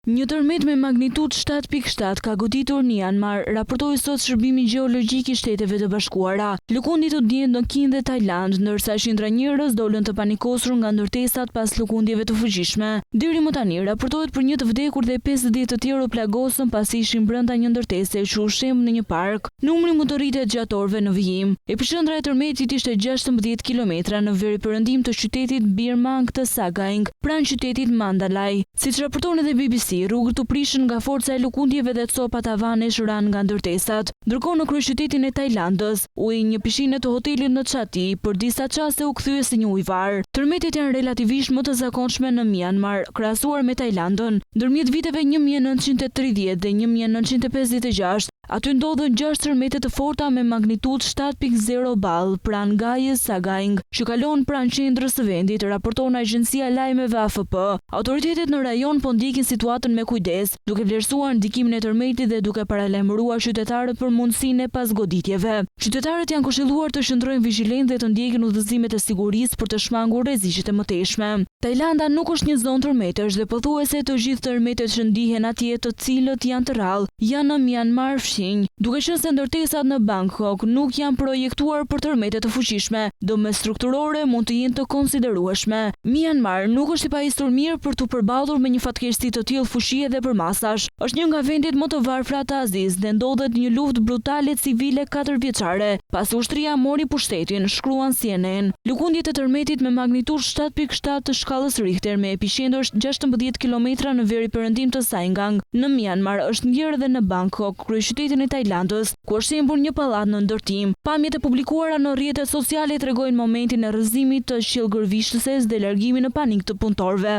Një tërmet me magnitudë 7.7 ka goditur në Myanmar, raportoi sot Shërbimi Gjeologjik i Shteteve të Bashkuara. Lëkundi të dihet në Kinë dhe Tajland, ndërsa qindra njerëz dolën të panikosur nga ndërtesat pas lëkundjeve të fuqishme. Deri më tani raportohet për një të vdekur dhe 50 të tjerë u plagosën pasi ishin brenda një ndërtese që u shemb në një park. Numri mund të rritet gjatë orëve në vijim. Epiqendra e tërmetit ishte 16 kilometra në veriperëndim të qytetit Birmang të Sagaing, pranë qytetit Mandalay. Siç raporton edhe BBC, rrugët u prishën nga forca e lëkundjeve dhe copat avanesh ran nga ndërtesat. Ndërkohë në kryeqytetin e Tajlandës, ujë një pishinë të hotelit në Chati për disa çaste u kthye si një ujvar. Tërmetet janë relativisht më të zakonshme në Myanmar, krahasuar me Tajlandën. Ndërmjet viteve 1930 dhe 1956, aty ndodhen 6 tërmete të forta me magnitudë 7.0 ball pranë gajës Sagaing, që kalon pranë qendrës së vendit, raporton agjencia e lajmeve AFP. Autoritetet në rajon po ndjekin situatën me kujdes, duke vlerësuar ndikimin e tërmetit dhe duke paralajmëruar qytetarët për mundësinë e pasgoditjeve. Qytetarët janë këshilluar të qëndrojnë vigjilentë dhe të ndjekin udhëzimet e sigurisë për të shmangur rreziqet e mëtejshme. Tajlanda nuk është një zonë tërmetesh dhe pothuajse të gjithë tërmetet që ndihen atje, të cilët janë të rrallë, janë në Myanmar fshinj. Duke qenë se ndërtesat në Bangkok nuk janë projektuar për tërmete të fuqishme, dëmet strukturore mund të jenë të konsiderueshme. Myanmar nuk është i pajisur mirë për të përballur me një fatkeqësi të tillë fushie dhe përmasash. Është një nga vendet më të varfra të Azisë dhe ndodhet një luftë brutale civile 4 vjeçare, pasi ushtria mori pushtetin, shkruan CNN. Lëkundjet e tërmetit me magnitudë 7.7 të shkallës Richter me epiqendër 16 kilometra në veriperëndim të Saigang në Myanmar është ndjerë edhe në Bangkok, kryeqytetin e Tajlandës, ku është shembur një pallat në ndërtim. Pamjet e publikuara në rrjetet sociale tregojnë momentin e rrëzimit të qiellgërvishtëses dhe largimin në panik të punëtorëve.